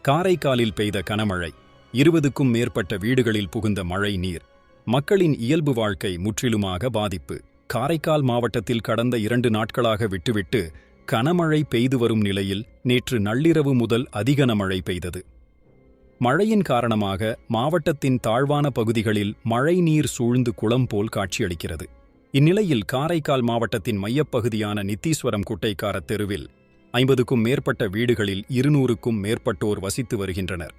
காரைக்காலில் பெய்த கனமழை 20க்கும் மேற்பட்ட வீடுகளில் புகுந்த மழை நீர் மக்களின் இயல்பு வாழ்க்கை முற்றிலுமாக பாதிப்பு. காரைக்கால் மாவட்டத்தில் கடந்த 2 நாட்களாக விட்டுவிட்டு கனமழை பெய்து வரும் நிலையில் நேற்று நள்ளிரவு முதல் அதிக மழை பெய்தது. மழையின் காரணமாக மாவட்டத்தின் தாழ்வான பகுதிகளில் மழை நீர் சூழ்ந்து குளம் போல் காட்சியளிக்கிறது. இந்நிலையில் காரைக்கால் மாவட்டத்தின் மையப்பகுதியான நித்தீஸ்வரம் குட்டைக்கார தெருவில் 50க்கும் மேற்பட்ட வீடுகளில் 200க்கும் மேற்பட்டோர் வசித்து வருகின்றனர்.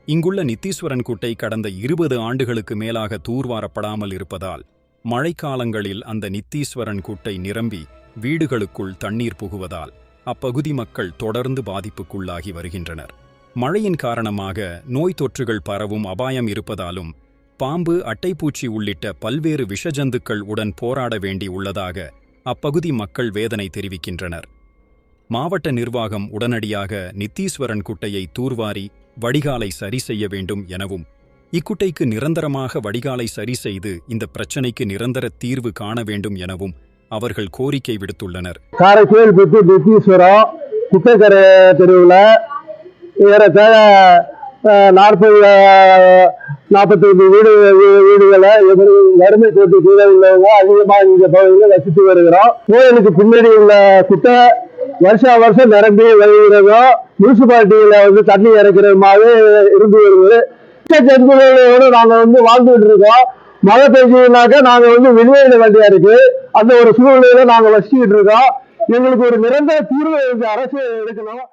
இங்குள்ள நித்தீஸ்வரன் குட்டை கடந்த 20 ஆண்டுகளுக்கு மேலாக தூர்வாரப்படாமல் இருப்பதால் மழைக்காலங்களில் அந்த நித்தீஸ்வரன் குட்டை நிரம்பி வீடுகளுக்குள் தண்ணீர் புகுவதால் அப்பகுதி மக்கள் தொடர்ந்து பாதிப்புக்குள்ளாகி வருகின்றனர். மழையின் காரணமாக நோய் தொற்றுகள் பரவும் அபாயம் இருப்பதாலும் பாம்பு, அட்டைப்பூச்சி உள்ளிட்ட பல்வேறு விஷஜந்துக்கள் உடன் போராட வேண்டி உள்ளதாக அப்பகுதி மக்கள் வேதனை தெரிவிக்கின்றனர். மாவட்ட நிர்வாகம் உடனடியாக நித்தீஸ்வரன் குட்டையை தூர்வாரி வடிகாலை சரி செய்ய வேண்டும் எனவும், இக்குட்டைக்கு நிரந்தரமாக வடிகாலை சரி செய்து இந்த பிரச்சினைக்கு நிரந்தர தீர்வு காண வேண்டும் எனவும் அவர்கள் கோரிக்கை விடுத்துள்ளனர். காரைக்கால் நித்தீஸ்வரம் குட்டைக்கரை தெருவில் ஏறத்தாழ 40-45 வீடுகளை வறுமை கோட்டு கீழே உள்ளவங்க அதிகமாக இந்த பகுதியில் வசித்து வருகிறோம். கோயிலுக்கு பின்னாடி உள்ள குட்டை வருஷம் நிரம்பி வருகிறதும் முனிசிபாலிட்டியில தண்ணி இறக்கிறதுமாவே இருந்து வருது. ஜந்துகளோடு நாங்க வாழ்ந்துட்டு இருக்கோம். மழை பெய்ஞ்சுனாக்கா நாங்க வெளியேற வேண்டியா இருக்கு. அந்த ஒரு சூழ்நிலையில நாங்க வசிச்சுட்டு இருக்கோம். எங்களுக்கு ஒரு நிரந்தர தீர்வு அரசு எடுக்கணும்.